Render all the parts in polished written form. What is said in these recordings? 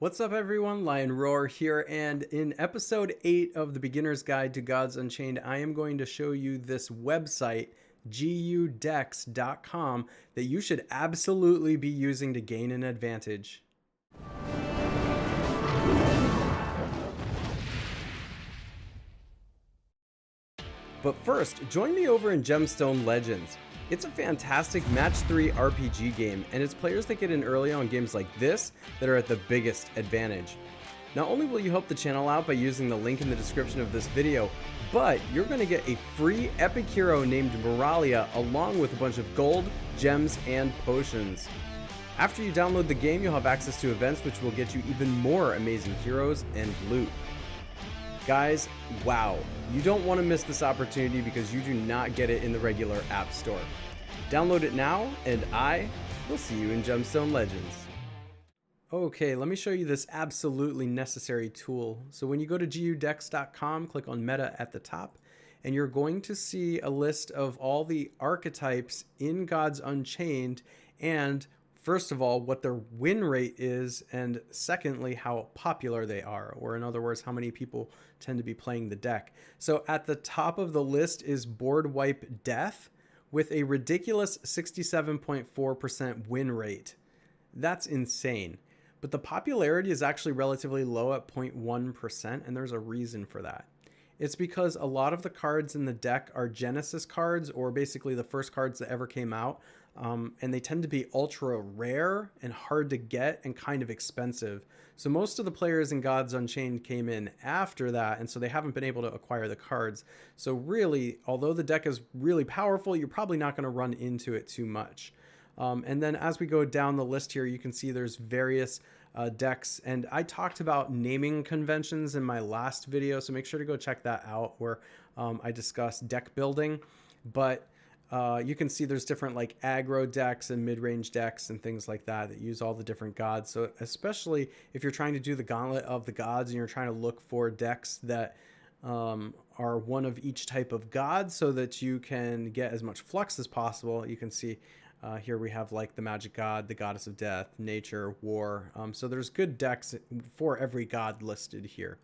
What's up everyone, Lion Roar here, and in episode 8 of the Beginner's Guide to Gods Unchained, I am going to show you this website, GUDecks.com, that you should absolutely be using to gain an advantage. But first, join me over in Gemstone Legends. It's a fantastic match 3 RPG game, and it's players that get in early on games like this that are at the biggest advantage. Not only will you help the channel out by using the link in the description of this video, but you're going to get a free epic hero named Moralia along with a bunch of gold, gems, and potions. After you download the game, you'll have access to events which will get you even more amazing heroes and loot. Guys, wow, you don't want to miss this opportunity because you do not get it in the regular App Store. Download it now, and I will see you in Gemstone Legends. Okay, let me show you this absolutely necessary tool. So when you go to GUDecks.com, click on Meta at the top, and you're going to see a list of all the archetypes in Gods Unchained, and first of all, what their win rate is, and secondly, how popular they are, or in other words, how many people tend to be playing the deck. So at the top of the list is Board Wipe Death with a ridiculous 67.4% win rate. That's insane. But the popularity is actually relatively low at 0.1%, and there's a reason for that. It's because a lot of the cards in the deck are Genesis cards, or basically the first cards that ever came out, and they tend to be ultra rare and hard to get and kind of expensive. So most of the players in Gods Unchained came in after that, and so they haven't been able to acquire the cards. So really, although the deck is really powerful, you're probably not going to run into it too much. And then as we go down the list here, you can see there's various decks, and I talked about naming conventions in my last video, so make sure to go check that out where I discussed deck building. But you can see there's different like aggro decks and mid-range decks and things like that that use all the different gods. So especially if you're trying to do the gauntlet of the gods and you're trying to look for decks that are one of each type of god so that you can get as much flux as possible. You can see here we have like the magic god, the goddess of death, nature, war. So there's good decks for every god listed here.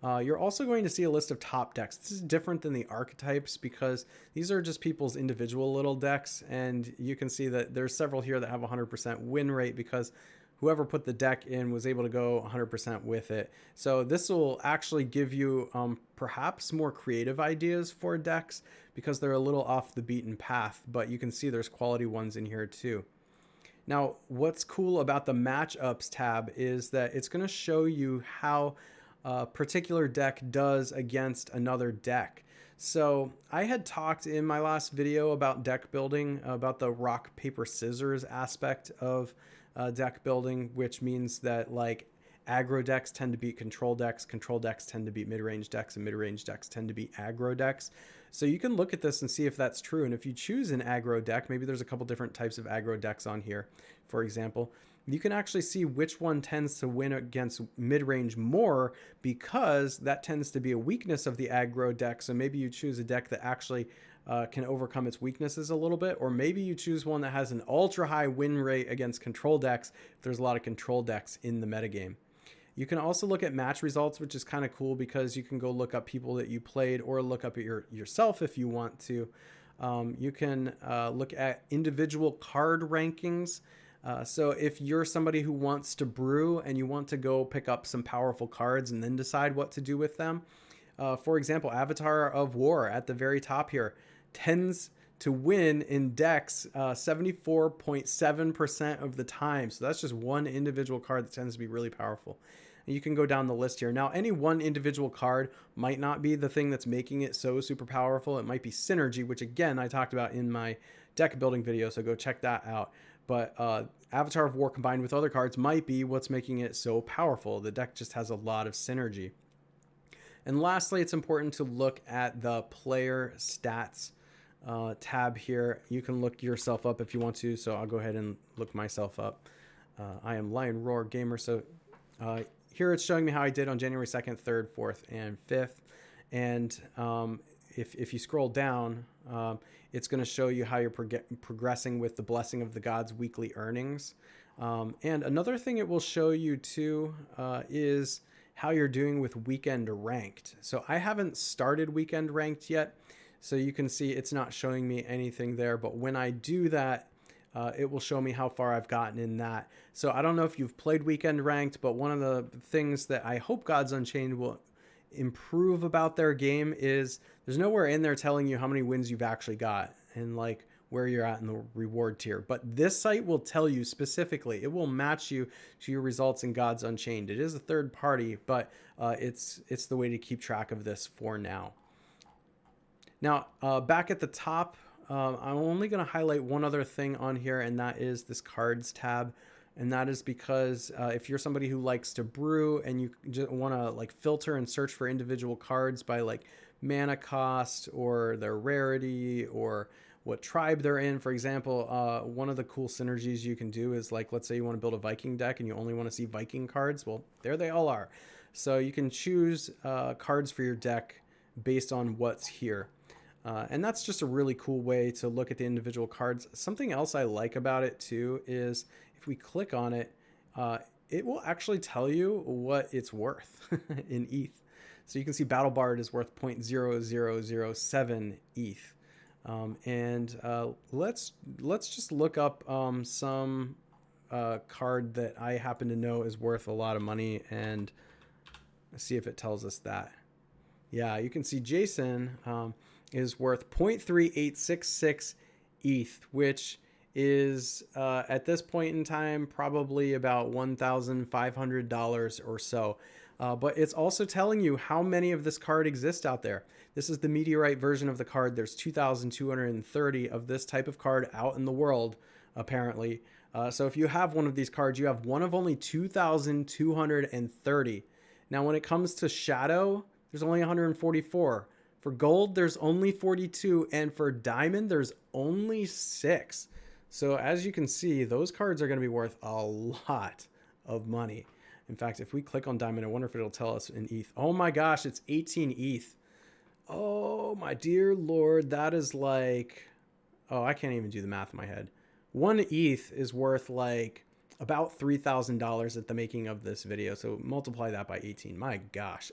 You're also going to see a list of top decks. This is different than the archetypes because these are just people's individual little decks, and you can see that there's several here that have 100% win rate because whoever put the deck in was able to go 100% with it. So this will actually give you perhaps more creative ideas for decks because they're a little off the beaten path, but you can see there's quality ones in here too. Now, what's cool about the matchups tab is that it's going to show you how a particular deck does against another deck. So I had talked in my last video about deck building, about the rock, paper, scissors aspect of deck building, which means that like aggro decks tend to beat control decks tend to beat mid-range decks, and mid-range decks tend to beat aggro decks. So you can look at this and see if that's true. And if you choose an aggro deck, maybe there's a couple different types of aggro decks on here, for example, you can actually see which one tends to win against mid-range more because that tends to be a weakness of the aggro deck. So maybe you choose a deck that actually can overcome its weaknesses a little bit, or maybe you choose one that has an ultra high win rate against control decks if there's a lot of control decks in the metagame. You can also look at match results, which is kind of cool because you can go look up people that you played or look up at yourself if you want to. You can look at individual card rankings. So if you're somebody who wants to brew and you want to go pick up some powerful cards and then decide what to do with them, for example, Avatar of War at the very top here tends to win in decks 74.7% of the time. So that's just one individual card that tends to be really powerful. And you can go down the list here. Now, any one individual card might not be the thing that's making it so super powerful. It might be synergy, which again, I talked about in my deck building video. So go check that out. But Avatar of War combined with other cards might be what's making it so powerful. The deck just has a lot of synergy. And lastly, it's important to look at the player stats tab here. You can look yourself up if you want to, so I'll go ahead and look myself up. I am Lion Roar Gamer, so here it's showing me how I did on January 2nd, 3rd, 4th, and 5th. And if you scroll down, it's going to show you how you're progressing with the Blessing of the Gods weekly earnings. And another thing it will show you too is how you're doing with weekend ranked. So I haven't started weekend ranked yet, so you can see it's not showing me anything there. But when I do that, it will show me how far I've gotten in that. So I don't know if you've played weekend ranked, but one of the things that I hope Gods Unchained will improve about their game is there's nowhere in there telling you how many wins you've actually got and like where you're at in the reward tier. But this site will tell you specifically. It will match you to your results in Gods Unchained. It is a third party, but it's the way to keep track of this for now. Now, back at the top, I'm only going to highlight one other thing on here, and that is this cards tab. And that is because if you're somebody who likes to brew and you just want to like filter and search for individual cards by like mana cost or their rarity or what tribe they're in, for example, one of the cool synergies you can do is like, let's say you want to build a Viking deck and you only want to see Viking cards. Well, there they all are. So you can choose cards for your deck based on what's here. And that's just a really cool way to look at the individual cards. Something else I like about it too is if we click on it, it will actually tell you what it's worth in ETH. So you can see Battle Bard is worth 0.0007 ETH. Let's just look up some card that I happen to know is worth a lot of money and see if it tells us that. Yeah, you can see Jason is worth 0.3866 ETH, which is at this point in time probably about $1,500 or so. But it's also telling you how many of this card exist out there. This is the meteorite version of the card. There's 2,230 of this type of card out in the world, apparently. So if you have one of these cards, you have one of only 2,230. Now, when it comes to Shadow, there's only 144. For Gold, there's only 42. And for Diamond, there's only 6. So as you can see, those cards are going to be worth a lot of money. In fact, if we click on Diamond, I wonder if it'll tell us in ETH. Oh my gosh, it's 18 ETH. Oh my dear Lord, that is like, oh, I can't even do the math in my head. 1 ETH is worth like about $3,000 at the making of this video. So multiply that by 18. My gosh.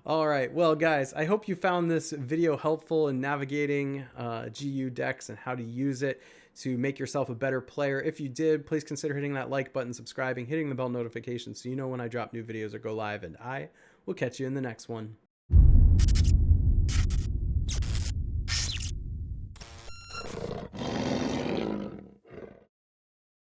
All right. Well, guys, I hope you found this video helpful in navigating GUDecks and how to use it to make yourself a better player. If you did, please consider hitting that like button, subscribing, hitting the bell notification so you know when I drop new videos or go live, and I will catch you in the next one.